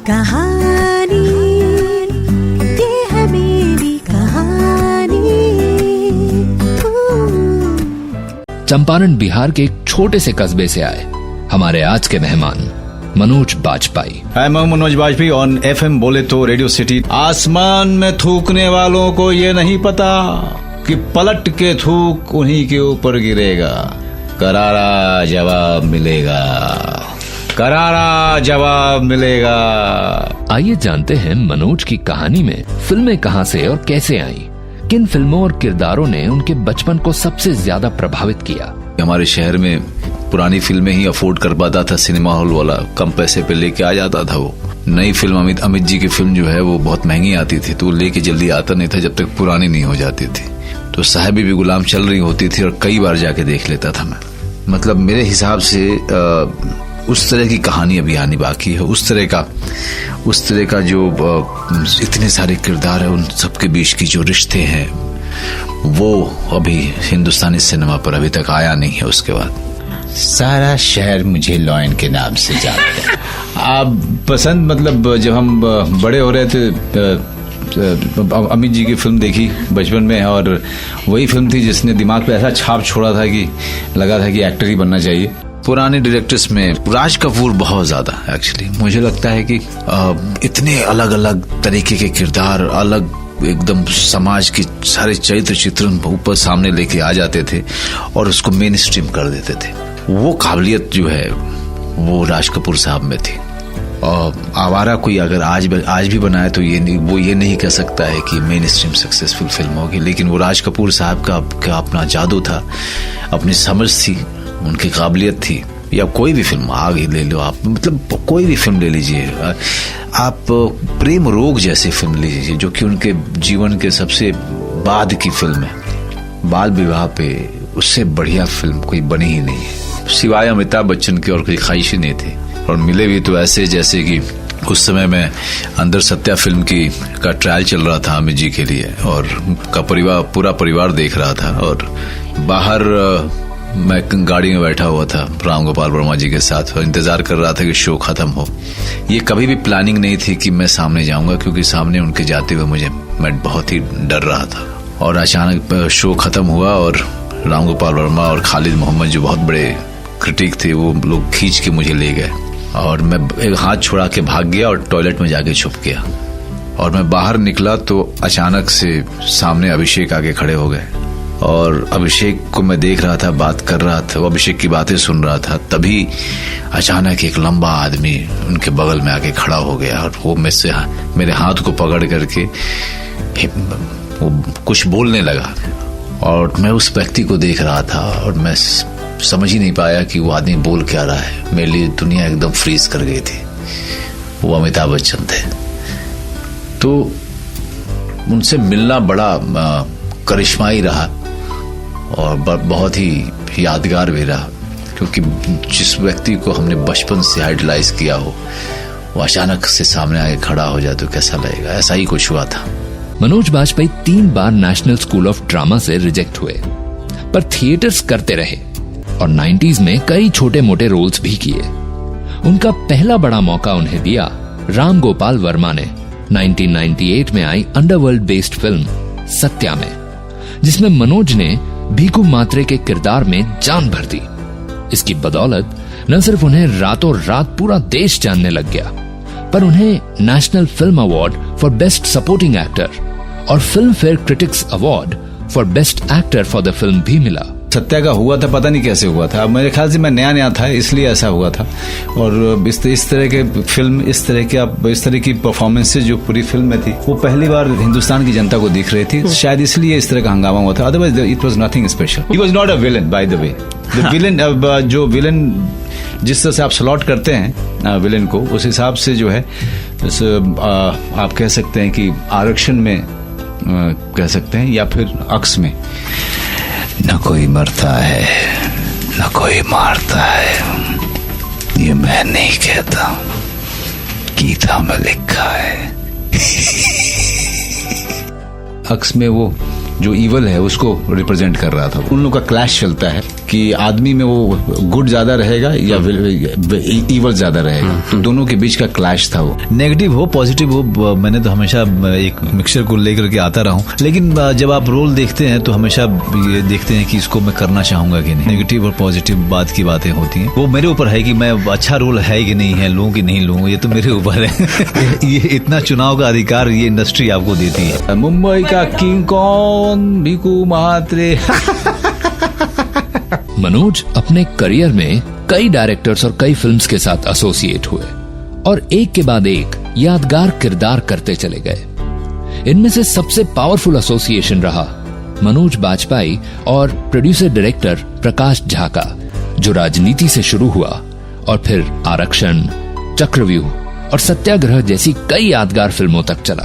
कहानी ये है मेरी कहानी। चंपारण बिहार के एक छोटे से कस्बे से आए हमारे आज के मेहमान मनोज बाजपेयी। मैं मनोज बाजपेयी ऑन FM बोले तो रेडियो सिटी। आसमान में थूकने वालों को ये नहीं पता कि पलट के थूक उन्हीं के ऊपर गिरेगा, करारा जवाब मिलेगा, करारा जवाब मिलेगा। आइए जानते हैं मनोज की कहानी में फिल्में कहां से और कैसे आई, किन फिल्मों और किरदारों ने उनके बचपन को सबसे ज्यादा प्रभावित किया। हमारे शहर में पुरानी फिल्में ही अफोर्ड कर पाता था सिनेमा हॉल वाला, कम पैसे पे लेके आ जाता था। वो नई फिल्म अमित जी की फिल्म जो है वो बहुत महंगी आती थी, तो लेके जल्दी आता नहीं था जब तक पुरानी नहीं हो जाती थी। तो साहिबी भी गुलाम चल रही होती थी और कई बार जाके देख लेता था मैं। मतलब मेरे हिसाब से उस तरह की कहानी अभी आनी बाकी है, उस तरह का जो इतने सारे किरदार है, उन सबके बीच की जो रिश्ते हैं वो अभी हिंदुस्तानी सिनेमा पर अभी तक आया नहीं है। उसके बाद सारा शहर मुझे लॉयन के नाम से जानता है। आप पसंद मतलब जब हम बड़े हो रहे थे अमित जी की फिल्म देखी बचपन में, और वही फिल्म थी जिसने दिमाग पे ऐसा छाप छोड़ा था कि लगा था कि एक्टर ही बनना चाहिए। पुराने डायरेक्टर्स में राज कपूर बहुत ज्यादा एक्चुअली मुझे लगता है कि इतने अलग अलग तरीके के किरदार, अलग एकदम समाज की सारे चरित्र चित्रण ऊपर सामने लेके आ जाते थे और उसको मेन स्ट्रीम कर देते थे। वो काबिलियत जो है वो राज कपूर साहब में थी। और आवारा कोई अगर आज भी बनाए तो वो ये नहीं कह सकता है कि मेन स्ट्रीम सक्सेसफुल फिल्म होगी, लेकिन वो राज कपूर साहब का अपना जादू था, अपनी समझ थी, उनकी काबिलियत थी। या कोई भी फिल्म आगे ले लो आप, मतलब कोई भी फिल्म ले लीजिए आप, प्रेम रोग जैसी फिल्म ले लीजिए जो कि उनके जीवन के सबसे बाद की फिल्म है, बाल विवाह पे उससे बढ़िया फिल्म कोई बनी ही नहीं है सिवाय अमिताभ बच्चन के, और कोई ख्वाहिश ही नहीं थी। और मिले भी तो ऐसे जैसे कि उस समय में अंदर सत्या फिल्म का ट्रायल चल रहा था अमित जी के लिए, और पूरा परिवार देख रहा था, और बाहर मैं गाड़ी में बैठा हुआ था राम गोपाल वर्मा जी के साथ और इंतजार कर रहा था कि शो खत्म हो। ये कभी भी प्लानिंग नहीं थी कि मैं सामने जाऊंगा, क्योंकि सामने उनके जाते हुए मैं बहुत ही डर रहा था। और अचानक शो खत्म हुआ और राम गोपाल वर्मा और खालिद मोहम्मद जो बहुत बड़े क्रिटिक थे वो लोग खींच के मुझे ले गए, और मैं एक हाथ छुड़ा के भाग गया और टॉयलेट में जाके छुप गया। और मैं बाहर निकला तो अचानक से सामने अभिषेक आके खड़े हो गए, और अभिषेक को मैं देख रहा था, बात कर रहा था, वो अभिषेक की बातें सुन रहा था। तभी अचानक एक लंबा आदमी उनके बगल में आके खड़ा हो गया, और वो मेरे हाथ को पकड़ करके वो कुछ बोलने लगा। और मैं उस व्यक्ति को देख रहा था और मैं समझ ही नहीं पाया कि वो आदमी बोल क्या रहा है। मेरे लिए दुनिया एकदम फ्रीज कर गई थी। वो अमिताभ बच्चन थे। तो उनसे मिलना बड़ा करिश्माई रहा और बहुत ही यादगार भी रहा, क्योंकि जिस व्यक्ति को हमने बचपन से आइडलाइज किया हो वो अचानक से सामने आके खड़ा हो जाए तो कैसा लगेगा। ऐसा ही कुछ हुआ था। मनोज बाजपेयी 3 बार नेशनल स्कूल ऑफ ड्रामा से रिजेक्ट हुए, पर थिएटर्स करते रहे और 90s में कई छोटे मोटे रोल्स भी किए। उनका पहला बड़ा मौका उन्हें दिया राम गोपाल वर्मा ने 1998 में आई अंडरवर्ल्ड बेस्ड फिल्म सत्या में, जिसमें मनोज ने भीखू मात्रे के किरदार में जान भर दी। इसकी बदौलत न सिर्फ उन्हें रातों रात पूरा देश जानने लग गया, पर उन्हें national film award for best supporting actor और Filmfare critics award for best actor for the film भी मिला। सत्या का हुआ था, पता नहीं कैसे हुआ था। मेरे ख्याल से मैं नया था इसलिए ऐसा हुआ था। और इस तरह के फिल्म, इस तरह की परफॉर्मेंसेज जो पूरी फिल्म में थी वो पहली बार हिंदुस्तान की जनता को दिख रही थी, शायद इसलिए इस तरह का हंगामा हुआ था। Otherwise it was nothing special. He was not a villain by the way. The villain, जो विलन जिस तरह से आप स्लॉट करते हैं विलन को, उस हिसाब से जो है आप कह सकते हैं कि आरक्षण में कह सकते हैं, या फिर अक्स में। न कोई मरता है न कोई मारता है, ये मैं नहीं कहता, गीता में लिखा है। अक्स में वो जो इवल है उसको रिप्रेजेंट कर रहा था। उन लोगों का क्लैश चलता है कि आदमी में वो गुड ज्यादा रहेगा या इवल ज्यादा रहेगा, तो दोनों के बीच का क्लैश था वो। नेगेटिव हो पॉजिटिव हो, मैंने तो हमेशा एक मिक्सचर को लेकर के आता रहा हूँ, लेकिन जब आप रोल देखते हैं तो हमेशा ये देखते हैं कि इसको मैं करना चाहूंगा कि नहीं। नेगेटिव और पॉजिटिव बात की बातें होती हैं, वो मेरे ऊपर है कि मैं अच्छा रोल है कि नहीं है, लूं कि नहीं लूं, ये तो मेरे ऊपर है। ये इतना चुनाव का अधिकार ये इंडस्ट्री आपको देती है। मुंबई का किंग कौन, भिकू महात्रे। मनोज अपने करियर में कई डायरेक्टर्स और कई फिल्म्स के साथ एसोसिएट हुए और एक के बाद एक यादगार किरदार करते चले गए। इनमें से सबसे पावरफुल एसोसिएशन रहा मनोज बाजपेयी और प्रोड्यूसर डायरेक्टर प्रकाश झा का, जो राजनीति से शुरू हुआ और फिर आरक्षण, चक्रव्यूह और सत्याग्रह जैसी कई यादगार फिल्मों तक चला।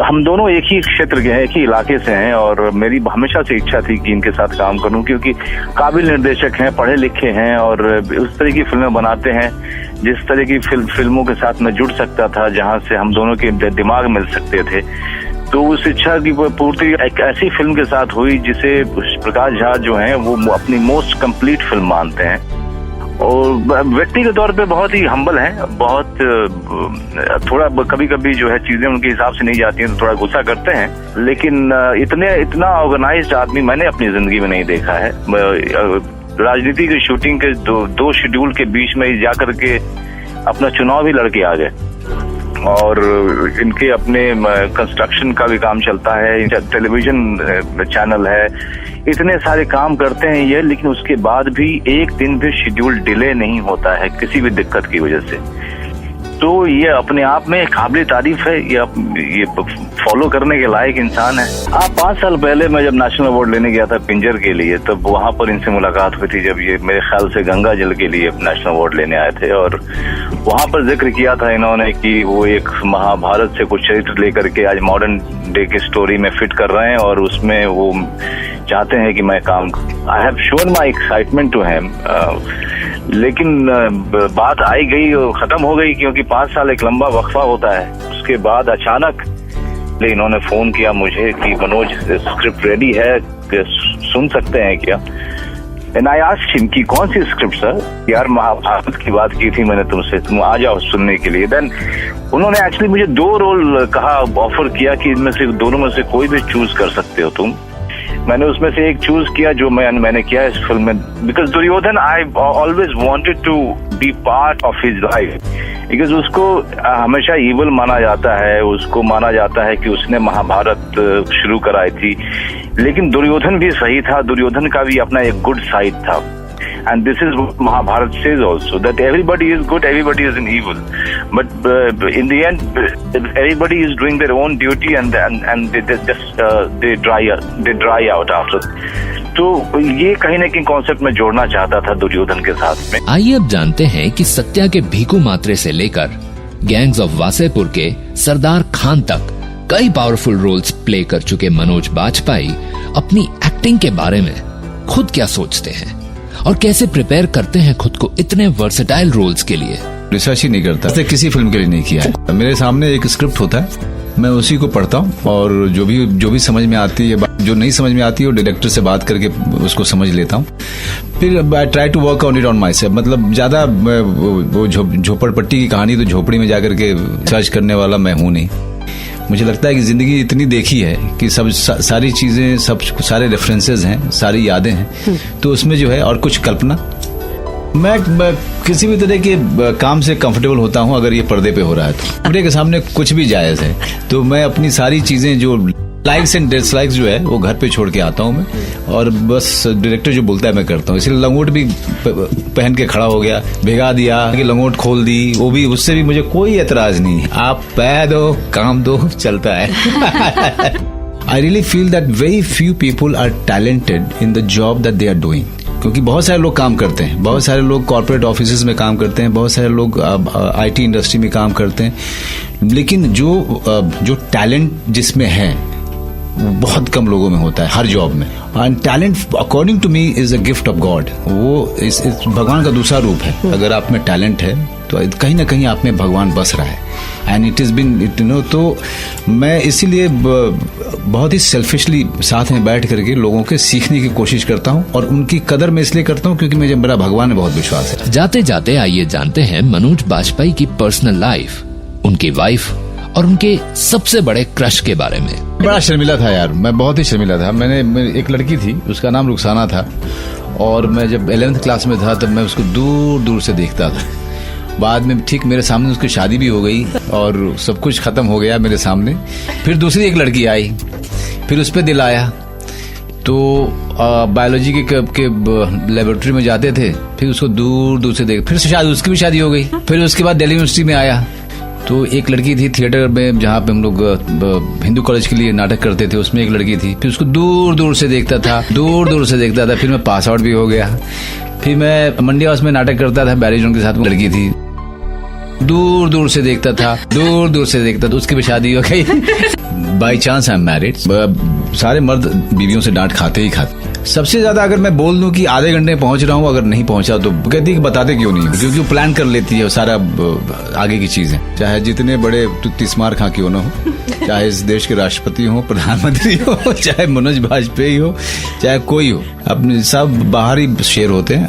हम दोनों एक ही क्षेत्र के हैं, एक ही इलाके से हैं, और मेरी हमेशा से इच्छा थी कि इनके साथ काम करूं, क्योंकि काबिल निर्देशक हैं, पढ़े लिखे हैं और उस तरह की फिल्में बनाते हैं जिस तरह की फिल्मों के साथ मैं जुड़ सकता था, जहां से हम दोनों के दिमाग मिल सकते थे। तो उस इच्छा की पूर्ति एक ऐसी फिल्म के साथ हुई जिसे प्रकाश झा जो हैं वो अपनी मोस्ट कंप्लीट फिल्म मानते हैं, और व्यक्तिगत तौर पे बहुत ही हम्बल हैं, बहुत थोड़ा कभी कभी जो है चीजें उनके हिसाब से नहीं जाती हैं तो थोड़ा गुस्सा करते हैं, लेकिन इतना ऑर्गेनाइज्ड आदमी मैंने अपनी जिंदगी में नहीं देखा है। राजनीति की शूटिंग के दो शेड्यूल के बीच में जाकर के अपना चुनाव भी लड़के आ गए, और इनके अपने कंस्ट्रक्शन का भी काम चलता है, टेलीविजन चैनल है, इतने सारे काम करते हैं ये, लेकिन उसके बाद भी एक दिन भी शेड्यूल डिले नहीं होता है किसी भी दिक्कत की वजह से। तो ये अपने आप में काबिल तारीफ है, ये फॉलो करने के लायक इंसान है। 5 साल पहले मैं जब नेशनल अवार्ड लेने गया था पिंजर के लिए, तब वहां पर इनसे मुलाकात हुई थी, जब ये मेरे ख्याल से गंगा जल के लिए नेशनल अवार्ड लेने आए थे, और वहां पर जिक्र किया था इन्होंने कि वो एक महाभारत से कुछ चरित्र लेकर के आज मॉडर्न डे की स्टोरी में फिट कर रहे हैं, और उसमें वो चाहते हैं कि मैं काम। I have shown my excitement to him, लेकिन बात आई गई और खत्म हो गई, क्योंकि 5 साल एक लंबा वक्फा होता है। उसके बाद अचानक इन्होंने फोन किया मुझे कि मनोज स्क्रिप्ट रेडी है, सुन सकते हैं क्या? एंड आई आस्क्ड हिम कि कौन सी स्क्रिप्ट सर? यार महाभारत की बात की थी मैंने तुमसे, तुम आ जाओ सुनने के लिए। देन उन्होंने एक्चुअली मुझे 2 रोल कहा, ऑफर किया कि इनमें से दोनों में से कोई भी चूज कर सकते हो तुम। मैंने उसमें से एक चूज किया जो मैंने किया इस फिल्म में, because Duryodhan I always wanted to be part of his life, because उसको हमेशा इवल माना जाता है, उसको माना जाता है कि उसने महाभारत शुरू कराई थी, लेकिन दुर्योधन भी सही था, दुर्योधन का भी अपना एक गुड साइड था। And this is what Mahabharata says also, that everybody is good, everybody is an evil, but in the end everybody is doing their own duty, and they just they dry out after. तो ये कहीं न कहीं concept में जोड़ना चाहता था दुर्योधन के साथ में। आइए अब जानते हैं कि सत्या के भीकू मात्रे से लेकर गैंग्स ऑफ वासेपुर के सरदार खान तक कई पावरफुल रोल्स प्ले कर चुके मनोज बाजपेयी अपनी एक्टिंग के बारे में खुद क्या सोचते हैं और कैसे प्रिपेयर करते हैं खुद को इतने वर्सेटाइल रोल्स के लिए। रिसर्च ही नहीं करता, ऐसे किसी फिल्म के लिए नहीं किया है। मेरे सामने एक स्क्रिप्ट होता है, मैं उसी को पढ़ता हूँ, और जो भी समझ में आती है, जो नहीं समझ में आती है वो डायरेक्टर से बात करके उसको समझ लेता हूँ। फिर I try to work on it on myself. मतलब ज्यादा वो झोपड़पट्टी की कहानी तो झोपड़ी में जाकर के सर्च करने वाला मैं हूँ नहीं। मुझे लगता है कि जिंदगी इतनी देखी है कि सारी चीजें, सारे रेफरेंसेस हैं, सारी यादें हैं, तो उसमें जो है और कुछ कल्पना। मैं किसी भी तरह के काम से कंफर्टेबल होता हूं अगर ये पर्दे पे हो रहा है तो। पर्दे के सामने कुछ भी जायज है, तो मैं अपनी सारी चीजें जो लाइक्स एंड डिसलाइक्स जो है वो घर पे छोड़ के आता हूं मैं, और बस डायरेक्टर जो बोलता है मैं करता हूं। इसलिए लंगोट भी पहन के खड़ा हो गया, भिगा दिया कि लंगोट खोल दी, वो भी, उससे भी मुझे कोई एतराज नहीं। आप पैर दो, काम दो, चलता है। I really feel that very few people are talented in the job that they are doing. क्योंकि बहुत सारे लोग काम करते हैं, बहुत सारे लोग कॉर्पोरेट ऑफिसेज में काम करते हैं, बहुत सारे लोग आईटी इंडस्ट्री में काम करते हैं, लेकिन जो टैलेंट जिसमें है बहुत कम लोगों में होता है, हर जॉब में। And talent according to me is a gift of God. वो इस भगवान का दूसरा रूप है। अगर आप में टैलेंट है तो कहीं ना कहीं आप में भगवान बस रहा है, एंड इट इज बिन तो मैं इसीलिए बहुत ही सेल्फिशली साथ में बैठ करके लोगों के सीखने की कोशिश करता हूँ, और उनकी कदर मैं इसलिए करता हूँ क्योंकि मुझे मेरा भगवान में बहुत विश्वास है। जाते जाते आइए जानते हैं मनोज बाजपेयी की पर्सनल लाइफ, उनकी वाइफ और उनके सबसे बड़े क्रश के बारे में। बड़ा शर्मिला था यार, मैं बहुत ही शर्मिला था। मैंने एक लड़की थी, उसका नाम रुखसाना था, और मैं जब 11th क्लास में था तब मैं उसको दूर दूर से देखता था। बाद में ठीक मेरे सामने उसकी शादी भी हो गई और सब कुछ खत्म हो गया मेरे सामने। फिर दूसरी एक लड़की आई, फिर उस पर दिल आया, तो बायोलॉजी के लेबोरेटरी में जाते थे, फिर उसको दूर दूर से देख, फिर शायद उसकी भी शादी हो गई। फिर उसके बाद दिल्ली यूनिवर्सिटी में आया, तो एक लड़की थी थिएटर में जहाँ पे हम लोग हिंदू कॉलेज के लिए नाटक करते थे, उसमें एक लड़की थी, फिर उसको दूर दूर से देखता था, दूर दूर से देखता था। फिर मैं पास आउट भी हो गया। फिर मैं मंडी हाउस में नाटक करता था, बैरी जोन के साथ, वो लड़की थी, दूर दूर से देखता था, दूर दूर से देखता था, उसकी भी शादी हो गई। By chance I am married. सारे मर्द बीवियों से डांट खाते ही खाते। सबसे ज्यादा अगर मैं बोल दूं कि आधे घंटे में पहुंच रहा हूं, अगर नहीं पहुंचा तो कहती है कि बताते क्यों नहीं हो, क्योंकि वो प्लान कर लेती है सारा आगे की चीजें। चाहे जितने बड़े तिस्मार खां क्यों ना हो, चाहे इस देश के राष्ट्रपति हो, प्रधानमंत्री हो, चाहे मनोज बाजपेयी हो, चाहे कोई हो, अपने सब बाहरी शेर होते हैं।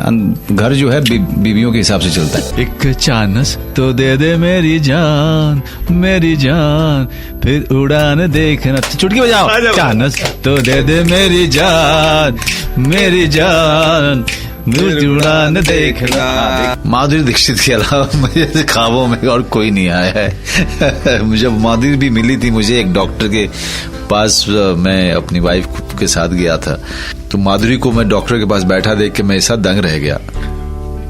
घर जो है बीवियों के हिसाब से चलता है। एक चांस तो दे दे मेरी जान, मेरी जान, फिर उड़ान देखना। चुटकी बजाओ। चांस तो दे दे मेरी जान, मेरी जान, मुझे उड़ान देखना। माधुरी दीक्षित के अलावा मुझे ख्वाबों में और कोई नहीं आया है। जब माधुरी भी मिली थी मुझे एक डॉक्टर के पास, मैं अपनी वाइफ के साथ गया था, तो माधुरी को मैं डॉक्टर के पास बैठा देख के मैं ऐसा दंग रह गया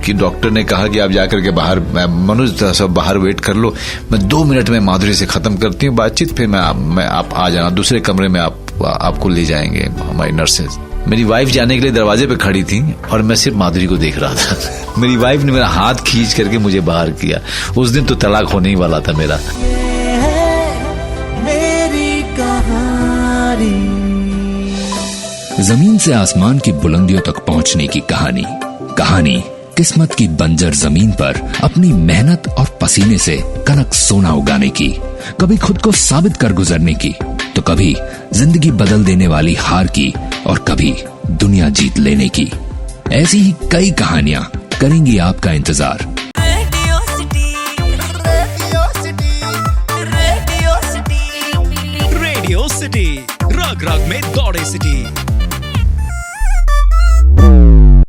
कि डॉक्टर ने कहा कि आप जाकर के बाहर, मनोज सब बाहर वेट कर लो, मैं 2 मिनट में माधुरी से खत्म करती हूँ बातचीत, फिर मैं आप आ जाना, दूसरे कमरे में आपको ले जाएंगे हमारी नर्सेज। मेरी वाइफ जाने के लिए दरवाजे पे खड़ी थी और मैं सिर्फ माधुरी को देख रहा था। मेरी वाइफ ने मेरा हाथ खींच करके मुझे बाहर किया। उस दिन तो तलाक होने ही वाला था मेरा। मेरी कहानी। जमीन से आसमान की बुलंदियों तक पहुंचने की कहानी, कहानी किस्मत की बंजर जमीन पर अपनी मेहनत और पसीने से कनक सोना उगाने की, कभी खुद को साबित कर गुजरने की, तो कभी जिंदगी बदल देने वाली हार की, और कभी दुनिया जीत लेने की। ऐसी ही कई कहानियां करेंगी आपका इंतजार। Radio city, radio city, radio city, radio city, रग रग में दौड़े सिटी।